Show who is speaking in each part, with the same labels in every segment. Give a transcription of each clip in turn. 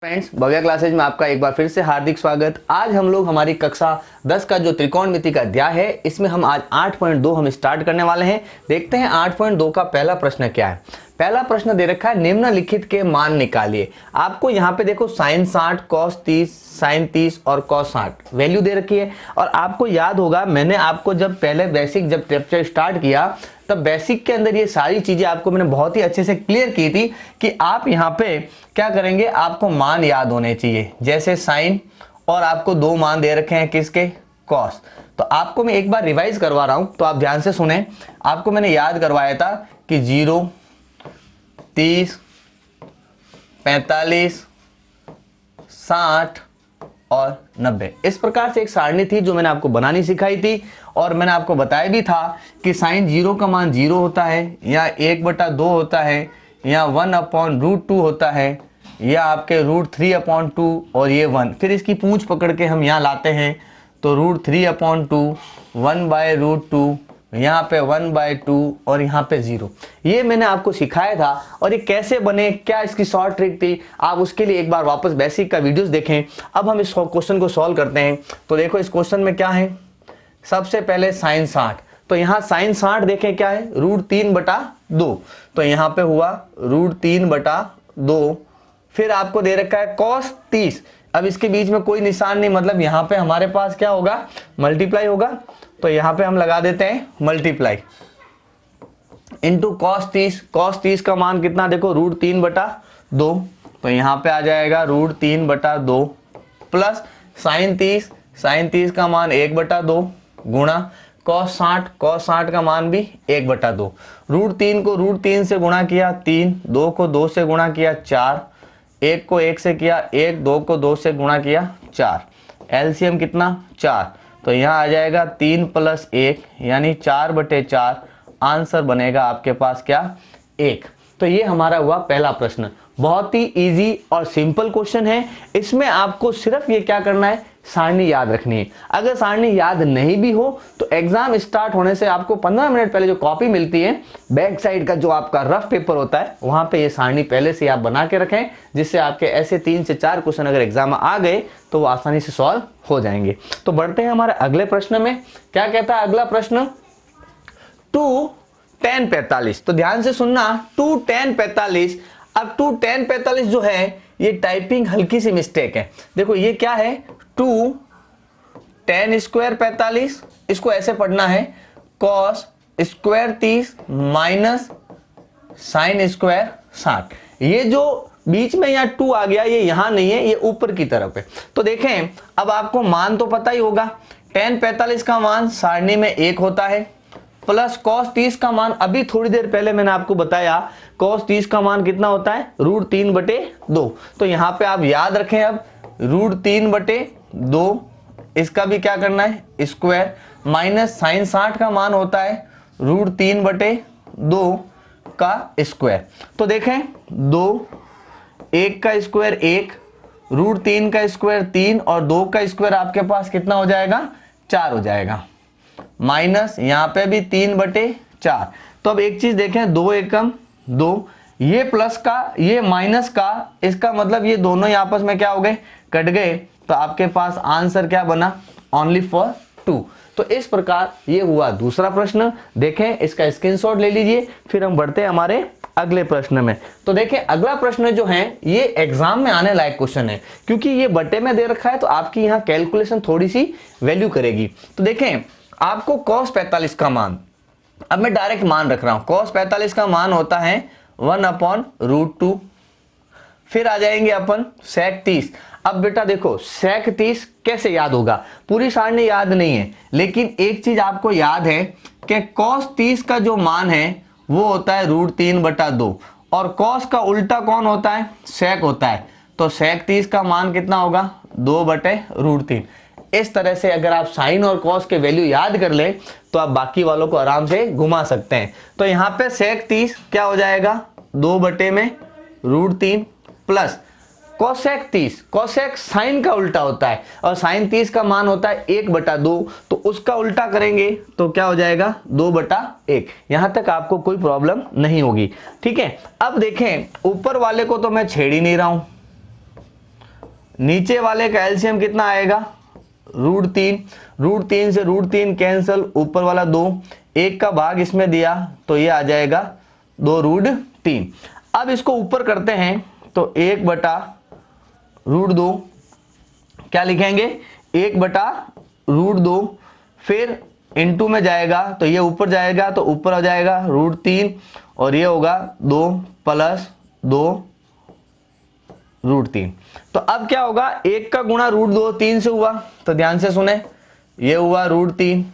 Speaker 1: Friends, Bhavya classes में आपका एक बार फिर से हार्दिक स्वागत। आज हम लोग हमारी कक्षा 10 का जो त्रिकोणमिति का अध्याय है, इसमें हम आज 8.2 हम स्टार्ट करने वाले हैं। देखते हैं 8.2 का पहला प्रश्न क्या है। पहला प्रश्न दे रखा है, निम्नलिखित के मान निकालिए। आपको यहाँ पे देखो साइन 60, कॉस 30, साइन 30 और कॉस 60 वैल्यू दे रखी है। और आपको याद होगा, मैंने आपको जब पहले बेसिक जब चैप्टर स्टार्ट किया तब बेसिक के अंदर ये सारी चीजें आपको मैंने बहुत ही अच्छे से क्लियर की थी कि आप यहाँ पे क्या करेंगे, आपको मान याद होने चाहिए। जैसे साइन और आपको दो मान दे रखे हैं किसके, कॉस। तो आपको मैं एक बार रिवाइज करवा रहा हूं, तो आप ध्यान से सुने। आपको मैंने याद करवाया था कि 0, 30, 45, 60 और 90, इस प्रकार से एक सारणी थी जो मैंने आपको बनानी सिखाई थी। और मैंने आपको बताया भी था कि साइन 0 का मान 0 होता है, या 1/2 होता है, या 1/√2 होता है, या आपके √3/2 और ये 1। फिर इसकी पूंछ पकड़ के हम यहाँ लाते हैं तो √3/2, 1/√2, यहाँ पे 1/2 और यहाँ पे 0। ये मैंने आपको सिखाया था। और ये कैसे बने, क्या इसकी शॉर्ट ट्रिक थी, आप उसके लिए एक बार वापस बेसिक का वीडियोस देखें। अब हम इस क्वेश्चन को सॉल्व करते हैं। तो देखो इस क्वेश्चन में क्या है, सबसे पहले साइन 60। तो यहाँ साइन 60 देखें क्या है, √3/2। तो यहाँ पे हुआ √3/2। फिर आपको दे रखा है कॉस 30। अब इसके बीच में कोई निशान नहीं, मतलब यहाँ पे हमारे पास क्या होगा, मल्टीप्लाई होगा। तो यहाँ पे हम लगा देते हैं मल्टीप्लाई इंटू कॉस 30। कॉस 30 का मान कितना, देखो √3/2। तो यहाँ पे आ जाएगा √3/2 प्लस साइन 30। साइन 30 का मान 1/2 गुणा कॉस 60। कॉस 60 का मान भी 1/2। √3 को √3 से गुणा किया 3, 2 को 2 से गुणा किया 4, 1 को 1 से किया 1, 2 को 2 से गुणा किया 4। एलसीएम कितना, 4। तो यहाँ आ जाएगा 3 + 1 यानी 4/4। आंसर बनेगा आपके पास क्या, 1। तो ये हमारा हुआ पहला प्रश्न। बहुत ही इजी और सिंपल क्वेश्चन है। इसमें आपको सिर्फ ये क्या करना है, सारणी याद रखनी है। अगर सारणी याद नहीं भी हो तो एग्जाम स्टार्ट होने से आपको 15 मिनट पहले जो कॉपी मिलती है, बैक साइड का जो आपका रफ पेपर होता है, वहां पे ये सारणी पहले से आप बना के रखें, जिससे आपके ऐसे 3 से 4 क्वेश्चन अगर एग्जाम में आ गए तो वो आसानी से सॉल्व हो जाएंगे। तो बढ़ते हैं हमारे अगले प्रश्न में। क्या कहता है अगला प्रश्न, 2 tan 45। तो ध्यान से सुनना, 2 tan 45। अब 2 tan 45 जो है, ये टाइपिंग हल्की सी मिस्टेक है। देखो ये क्या है, 2 tan² 45। इसको ऐसे पढ़ना है, cos² 30 माइनस sin² 60। ये जो बीच में यहाँ 2 आ गया, ये यहां नहीं है, ये ऊपर की तरफ है। तो देखें, अब आपको मान तो पता ही होगा, tan 45 का मान सारणी में 1 होता है, प्लस cos 30 का मान, अभी थोड़ी देर पहले मैंने आपको बताया cos 30 का मान कितना होता है, √3/2। तो यहां पे आप याद रखें, अब √3/2, इसका भी क्या करना है, स्क्वायर, माइनस साइन 60 का मान होता है √3/2 का स्क्वायर। तो देखें, 2, 1 का स्क्वायर 1, √3 का स्क्वायर 3 और 2 का स्क्वायर आपके पास कितना हो जाएगा, 4 हो जाएगा, माइनस यहाँ पे भी 3/4। तो अब एक चीज देखें, 2 एकम 2, ये प्लस का ये माइनस का, इसका मतलब ये दोनों ही आपस में क्या हो गए, कट गए। तो आपके पास आंसर क्या बना, ओनली फॉर 2। तो इस प्रकार ये हुआ दूसरा प्रश्न। देखें, इसका स्क्रीनशॉट ले लीजिए। फिर हम बढ़ते हैं हमारे अगले प्रश्न में। तो देखें, अगला प्रश्न जो है ये एग्जाम में आने लायक क्वेश्चन है, क्योंकि ये बटे में दे रखा है, तो आपकी यहाँ कैलकुलेशन थोड़ी सी वैल्यू करेगी। तो देखें, आपको cos 45 का मान, अब मैं डायरेक्ट मान रख रहा हूं, cos 45 का मान होता है 1/√2। फिर आ जाएंगे अपन sec 30। अब बेटा देखो, sec 30 कैसे याद होगा, पूरी सारणी याद नहीं है, लेकिन एक चीज आपको याद है कि cos 30 का जो मान है वो होता है √3/2, और cos का उल्टा कौन होता है, sec होता है। तो sec 30 का मान कितना होगा, 2/√3। इस तरह से अगर आप साइन और कॉस के वैल्यू याद कर ले तो आप बाकी वालों को आराम से घुमा सकते हैं। तो यहाँ पे sec 30 क्या हो जाएगा, 2/√3 प्लस cosec 30। cosec साइन का उल्टा होता है, और साइन 30 का मान होता है 1/2, तो उसका उल्टा करेंगे तो क्या हो जाएगा, 2/1। यहां तक आपको कोई प्रॉब्लम नहीं होगी, ठीक है। अब देखें, ऊपर वाले को तो मैं छेड़ ही नहीं रहा हूं, नीचे वाले का एलसीएम कितना आएगा, √3, √3 से √3 कैंसल, ऊपर वाला 2, 1 का भाग इसमें दिया तो ये आ जाएगा 2√3। अब इसको ऊपर करते हैं तो 1/√2 क्या लिखेंगे, 1/√2, फिर इनटू में जाएगा तो ये ऊपर जाएगा तो ऊपर हो जाएगा √3 और ये होगा 2 + 2√3। तो अब क्या होगा, 1 का गुणा √2 3 से हुआ, तो ध्यान से सुने, ये हुआ √3।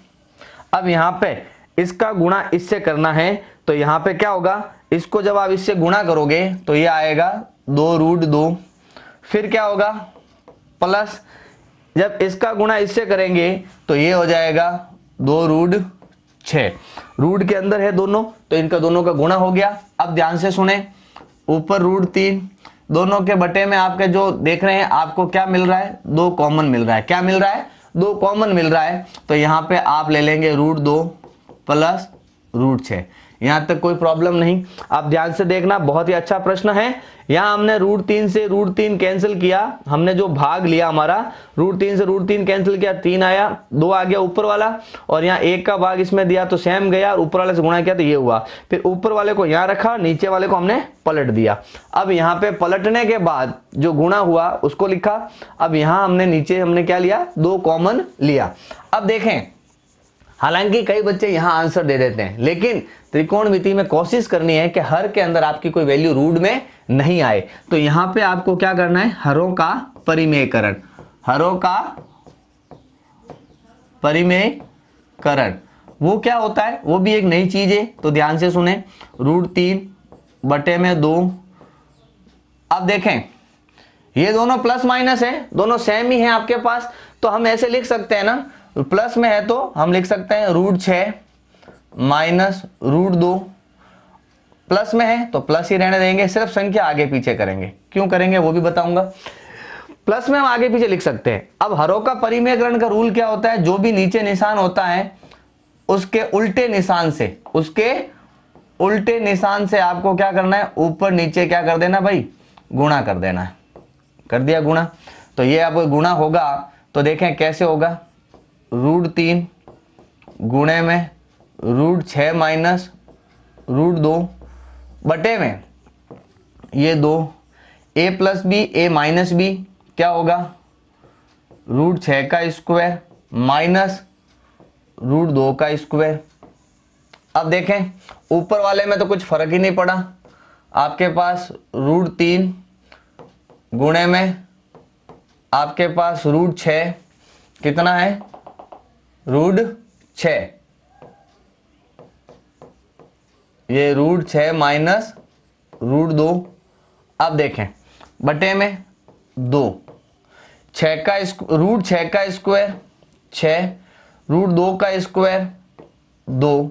Speaker 1: अब यहाँ पे इसका गुणा इससे करना है तो यहाँ पे क्या होगा, इसको जब आप इससे गुणा करोगे तो ये आएगा 2√2, फिर क्या होगा प्लस, जब इसका गुणा इससे करेंगे तो ये हो जाएगा 2√6। रूट के अंदर है दोनों तो इनका दोनों का गुणा हो गया। अब ध्यान से सुने, ऊपर √3, दोनों के बटे में आपके जो देख रहे हैं आपको क्या मिल रहा है, 2 कॉमन मिल रहा है। क्या मिल रहा है, 2 कॉमन मिल रहा है। तो यहाँ पे आप ले लेंगे √2 + √6। यहाँ तक कोई प्रॉब्लम नहीं। आप ध्यान से देखना, बहुत ही अच्छा प्रश्न है। यहाँ हमने √3 से √3 कैंसिल किया, हमने जो भाग लिया हमारा √3 से √3 कैंसिल किया, 3 आया, 2 आ गया ऊपर वाला, और यहाँ 1 का भाग इसमें दिया तो सेम गया, और ऊपर वाले से गुणा किया तो ये हुआ। फिर ऊपर वाले को यहाँ रखा, नीचे वाले को हमने पलट दिया। अब यहाँ पे पलटने के बाद जो गुणा हुआ उसको लिखा। अब यहाँ हमने नीचे हमने क्या लिया, 2 कॉमन लिया। अब देखें, हालांकि कई बच्चे यहां आंसर दे देते हैं, लेकिन त्रिकोणमिति में कोशिश करनी है कि हर के अंदर आपकी कोई वैल्यू रूट में नहीं आए। तो यहां पे आपको क्या करना है, हरों का परिमेयकरण, हरों का परिमेयकरण वो क्या होता है, वो भी एक नई चीज है। तो ध्यान से सुने, √3/2। अब देखें ये दोनों प्लस माइनस है, दोनों सेम ही हैं आपके पास, तो हम ऐसे लिख सकते हैं ना, प्लस में है तो हम लिख सकते हैं √6 - √2। प्लस में है तो प्लस ही रहने देंगे, सिर्फ संख्या आगे पीछे करेंगे। क्यों करेंगे वो भी बताऊंगा। प्लस में हम आगे पीछे लिख सकते हैं। अब हरों का परिमेयकरण का रूल क्या होता है, जो भी नीचे निशान होता है उसके उल्टे निशान से, उसके उल्टे निशान से आपको क्या करना है, ऊपर नीचे क्या कर देना भाई, गुणा कर देना है। कर दिया गुणा, तो ये अब गुणा होगा तो देखें कैसे होगा, √3 गुणे में √6 - √2 बटे में ये 2, a + b a - b क्या होगा, √6 का स्क्वायर माइनस √2 का स्क्वायर। अब देखें ऊपर वाले में तो कुछ फर्क ही नहीं पड़ा, आपके पास √3 गुणे में आपके पास √6 कितना है, √6, ये √6 माइनस √2। अब देखें बटे में 2, √6 का स्क्वायर 6, √2 का स्क्वायर 2,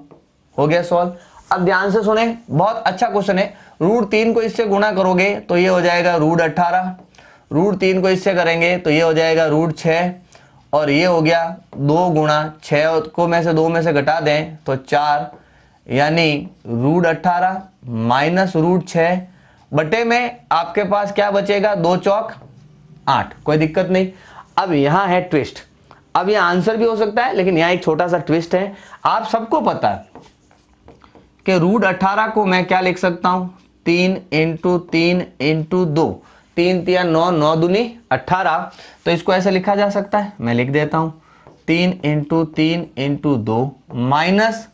Speaker 1: हो गया सॉल्व। अब ध्यान से सुने, बहुत अच्छा क्वेश्चन है। √3 को इससे गुणा करोगे तो ये हो जाएगा √18, √3 को इससे करेंगे तो ये हो जाएगा √6, और ये हो गया 2 गुणा 6 को में से 2 में से घटा दें तो 4, यानी √18 माइनस √6 बटे में आपके पास क्या बचेगा, 2 चौक 8। कोई दिक्कत नहीं। अब यहाँ है ट्विस्ट, अब यह आंसर भी हो सकता है, लेकिन यहाँ एक छोटा सा ट्विस्ट है। आप सबको पता है कि √18 को मैं क्या लिख सकता हूं, 3 × 3 × 2, 3 × 9, 9 दूनी 18। तो इसको ऐसे लिखा जा सकता है, मैं लिख देता हूं 3 × 3 × 2 माइनस,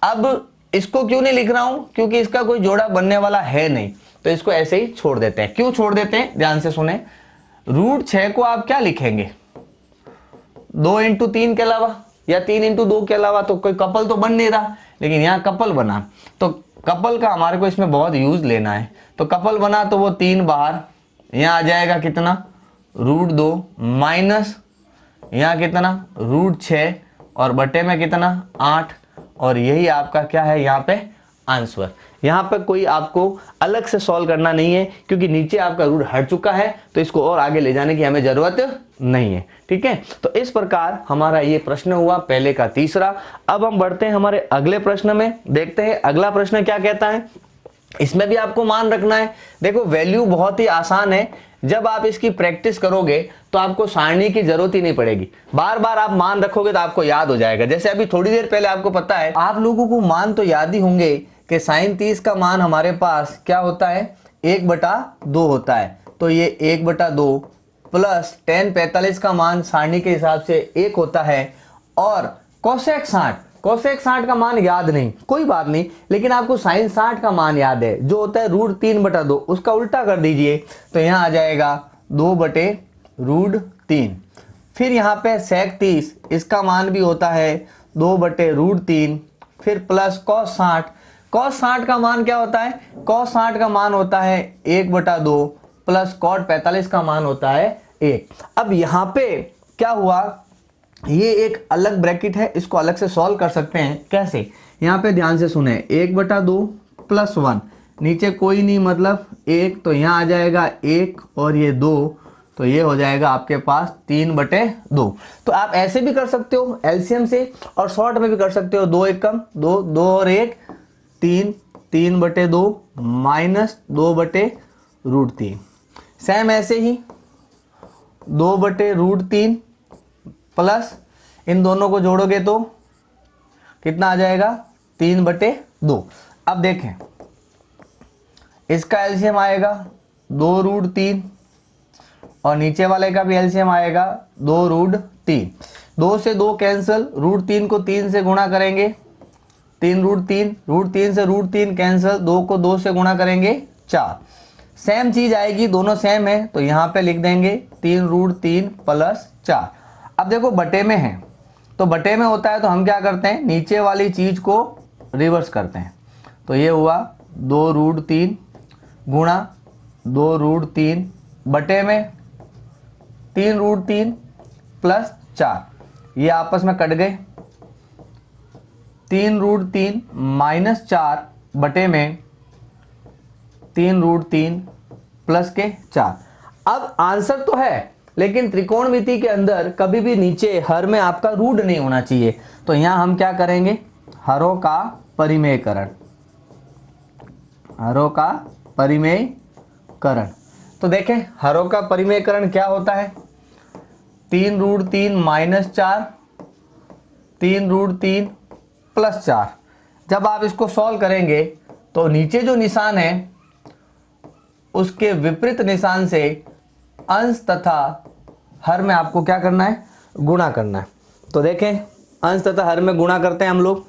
Speaker 1: अब इसको क्यों नहीं लिख रहा हूं, क्योंकि इसका कोई जोड़ा बनने वाला है नहीं, तो इसको ऐसे ही छोड़ देते हैं। क्यों छोड़ देते हैं, ध्यान से सुने, √6 को आप क्या लिखेंगे, 2 × 3 के अलावा या 3 × 2 के अलावा, तो कोई कपल तो बन नहीं रहा, लेकिन यहाँ कपल बना, तो कपल का हमारे को इसमें बहुत यूज लेना है। तो कपल बना तो वो 3 बाहर, यहाँ आ जाएगा कितना, √2 माइनस यहाँ कितना, √6 और बटे में कितना 8, और यही आपका क्या है यहाँ पे आंसर। यहाँ पे कोई आपको अलग से सॉल्व करना नहीं है, क्योंकि नीचे आपका रूट हट चुका है, तो इसको और आगे ले जाने की हमें जरूरत नहीं है। ठीक है, तो इस प्रकार हमारा ये प्रश्न हुआ पहले का तीसरा। अब हम बढ़ते हैं हमारे अगले प्रश्न में, देखते हैं अगला प्रश्न क्या कहता है। इसमें भी आपको मान रखना है, देखो वैल्यू बहुत ही आसान है, जब आप इसकी प्रैक्टिस करोगे तो आपको सारणी की जरूरत ही नहीं पड़ेगी, बार बार आप मान रखोगे तो आपको याद हो जाएगा। जैसे अभी थोड़ी देर पहले आपको पता है, आप लोगों को मान तो याद ही होंगे कि साइन 30 का मान हमारे पास क्या होता है, 1/2 होता है। तो ये 1/2 प्लस tan 45 का मान सारणी के हिसाब से 1 होता है। और कोसेक 60 का मान याद नहीं, कोई बात नहीं, लेकिन आपको साइन 60 का मान याद है जो होता है √3/2, उसका उल्टा कर दीजिए तो यहाँ आ जाएगा 2/√3। फिर यहाँ पे सेक 30 इसका मान भी होता है 2/√3। फिर प्लस cos 60 का मान क्या होता है, cos 60 का मान होता है 1/2 प्लस cot 45 का मान होता है 1। अब यहाँ पे क्या हुआ, ये एक अलग ब्रैकेट है, इसको अलग से सॉल्व कर सकते हैं। कैसे, यहाँ पे ध्यान से सुने, 1/2 प्लस 1, नीचे कोई नहीं मतलब 1, तो यहाँ आ जाएगा 1 और ये 2, तो ये हो जाएगा आपके पास 3/2। तो आप ऐसे भी कर सकते हो एलसीएम से, और शॉर्ट में भी कर सकते हो, 2 1 कम 2, 2 और 1 3, 3/2 माइनस 2/√3। सेम ऐसे ही 2/√3 प्लस इन दोनों को जोड़ोगे तो कितना आ जाएगा, 3/2। अब देखें इसका एलसीएम आएगा 2√3 और नीचे वाले का भी एलसीएम आएगा 2√3। 2 से 2 कैंसिल, √3 को 3 से गुणा करेंगे 3√3, √3 से √3 कैंसिल, 2 को 2 से गुणा करेंगे 4। सेम चीज आएगी, दोनों सेम है तो यहाँ पे लिख देंगे 3√3 प्लस 4। अब देखो बटे में है, तो बटे में होता है तो हम क्या करते हैं, नीचे वाली चीज को रिवर्स करते हैं। तो ये हुआ 2√3 गुणा 2√3 बटे में 3√3 प्लस 4, ये आपस में कट गए। 3√3 माइनस 4 बटे में 3√3 प्लस के 4। अब आंसर तो है, लेकिन त्रिकोणमिति के अंदर कभी भी नीचे हर में आपका रूट नहीं होना चाहिए। तो यहां हम क्या करेंगे, हरों का परिमेयकरण, हरों का परिमेयकरण। तो देखें हरों का परिमेयकरण क्या होता है, 3√3 माइनस 4, 3√3 प्लस 4। जब आप इसको सॉल्व करेंगे तो नीचे जो निशान है उसके विपरीत निशान से अंश तथा हर में आपको क्या करना है, गुणा करना है। तो देखें अंश तथा हर में गुणा करते हैं हम लोग।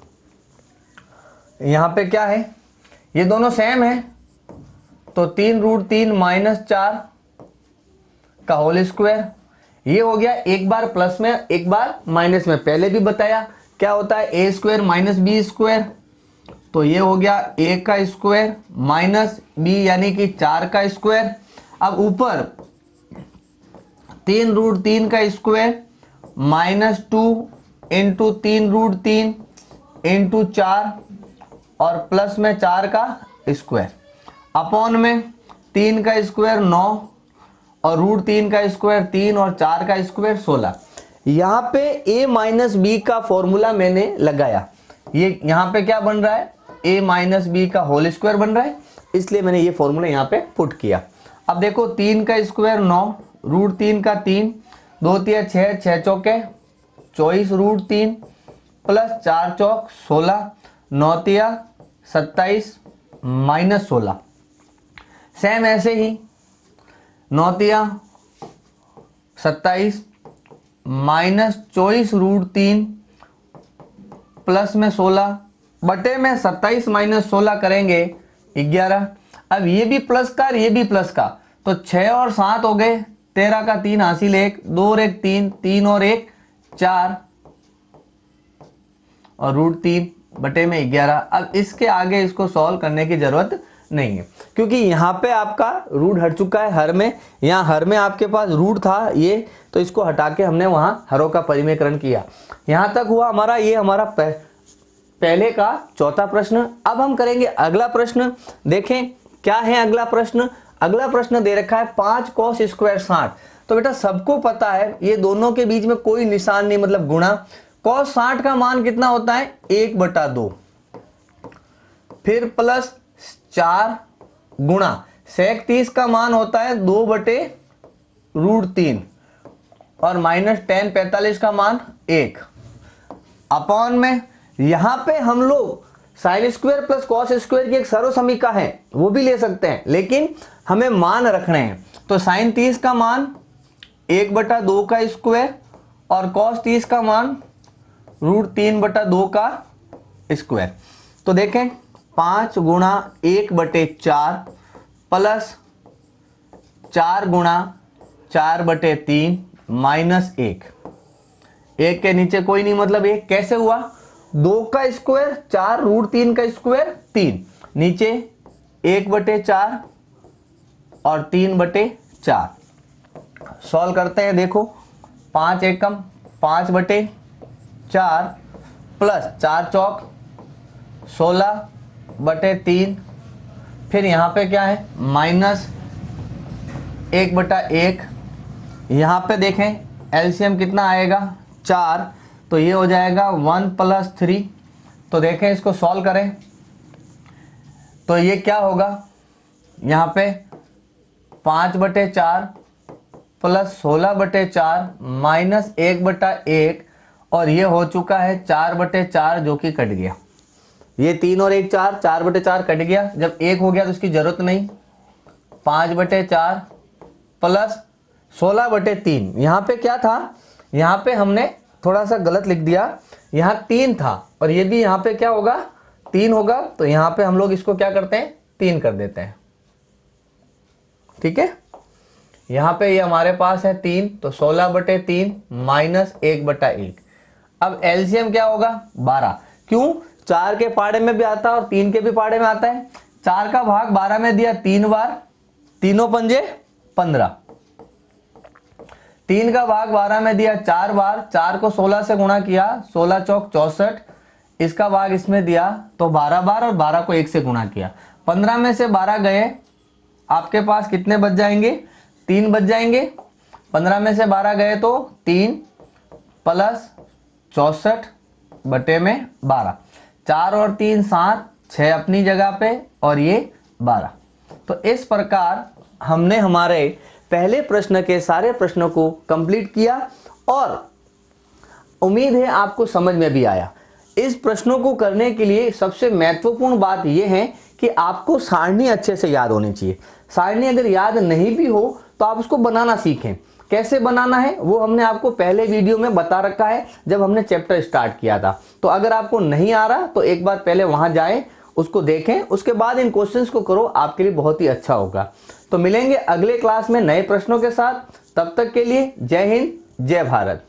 Speaker 1: यहां पे क्या है, ये दोनों सेम है, तो 3√3 माइनस 4 का होल स्क्वायर, ये हो गया एक बार प्लस में एक बार माइनस में। पहले भी बताया क्या होता है, a square minus b square, तो ये हो गया a का स्क्वायर माइनस b यानी कि 4 का स्क्वायर। अब ऊपर 3√3 का स्क्वायर माइनस 2 इंटू 3√3 इंटू 4 और प्लस में 4 का स्क्वायर अपॉन में 3 का स्क्वायर 9 और √3 का स्क्वायर 3 और 4 का स्क्वायर 16। यहाँ पे a माइनस बी का फॉर्मूला मैंने लगाया, ये यहाँ पे क्या बन रहा है, a माइनस बी का होल स्क्वायर बन रहा है, इसलिए मैंने ये फॉर्मूला यहाँ पे पुट किया। अब देखो 3 का स्क्वायर 9, √3 का 3, 2 तिया 6, 6 चौके 24 √3 प्लस 4 चौक 16, 9 तिया 27 माइनस 16। सेम ऐसे ही 9 तिया 27 माइनस 24 √3 प्लस में 16 बटे में 27 माइनस 16 करेंगे 11। अब ये भी प्लस का और ये भी प्लस का, तो 6 और 7 हो गए, 13 का 3 हासिल 1, 2 और 1 3, 3 और 1 4 और √3 बटे में 11। अब इसके आगे इसको सॉल्व करने की जरूरत नहीं है, क्योंकि यहाँ पे आपका रूट हट चुका है हर में। यहाँ हर में आपके पास रूट था ये, तो इसको हटा के हमने वहां हरों का परिमेयकरण किया। यहाँ तक हुआ हमारा, ये हमारा पहले का चौथा प्रश्न। अब हम करेंगे अगला प्रश्न। देखें क्या है अगला प्रश्न। अगला प्रश्न दे रखा है 5 cos स्क्वायर 60। तो बेटा सबको पता है ये दोनों के बीच में कोई निशान नहीं, मतलब गुणा। cos 60 का मान कितना होता है, 1/2, फिर प्लस 4 गुणा sec 30 का मान होता है 2/2। √3 और -tan 45 का मान 1 अपॉन में, यहां पे हम लोग sine square plus cos square की एक सर्व समीका है वो भी ले सकते हैं, लेकिन हमें मान रखने हैं। तो साइन 30 का मान 1/2 का स्क्वायर और कॉस 30 का मान √3/2 का स्क्वायर। तो देखें 5 गुणा 1/4 प्लस 4 गुणा 4/3 माइनस 1, 1 के नीचे कोई नहीं मतलब 1 कैसे हुआ, 2 का स्क्वायर 4 √3 का स्क्वायर 3, नीचे 1/4 और 3/4। सॉल्व करते हैं, देखो 5 एकम 5/4 प्लस 4 चौक 16/3, फिर यहाँ पे क्या है -1/1। यहाँ पे देखें एलसीएम कितना आएगा 4, तो ये हो जाएगा 1 + 3। तो देखें इसको सॉल्व करें तो ये क्या होगा, यहाँ पे 5/4 प्लस 16/4 माइनस 1/1 और ये हो चुका है 4/4 जो कि कट गया। ये 3 और 1 4, 4/4 कट गया। जब 1 हो गया तो इसकी जरूरत नहीं। 5/4 प्लस 16/3। यहाँ पे क्या था, यहाँ पे हमने थोड़ा सा गलत लिख दिया, यहाँ 3 था और ये भी यहाँ पे क्या होगा 3 होगा, तो यहाँ पे हम लोग इसको क्या करते हैं 3 कर देते हैं। ठीक है, यहाँ पे ये हमारे पास है 3, तो 16/3 माइनस 1/1। अब एलसीएम क्या होगा 12। क्यों, 4 के पाड़े में भी आता है और 3 के भी पाड़े में आता है। 4 का भाग 12 में दिया 3 बार, 3 पंजे 15। 3 का भाग 12 में दिया 4 बार, 4 को 16 से गुणा किया, 16 चौक 64। इसका भाग इसमें दिया तो 12 बार और 12 को 1 से गुणा किया। 15 में से 12 गए, आपके पास कितने बच जाएंगे 3 बच जाएंगे। 15 में से 12 गए तो 3 प्लस 64/12, 4 और 3 7, 6 अपनी जगह पे और ये 12। तो इस प्रकार हमने हमारे पहले प्रश्न के सारे प्रश्नों को कंप्लीट किया और उम्मीद है आपको समझ में भी आया। इस प्रश्नों को करने के लिए सबसे महत्वपूर्ण बात यह है कि आपको सारणी अच्छे से याद होनी चाहिए। सारणी अगर याद नहीं भी हो तो आप उसको बनाना सीखें। कैसे बनाना है वो हमने आपको पहले वीडियो में बता रखा है जब हमने चैप्टर स्टार्ट किया था। तो अगर आपको नहीं आ रहा तो एक बार पहले वहां जाएं, उसको देखें, उसके बाद इन क्वेश्चंस को करो, आपके लिए बहुत ही अच्छा होगा। तो मिलेंगे अगले क्लास में नए प्रश्नों के साथ। तब तक के लिए जय हिंद, जय भारत।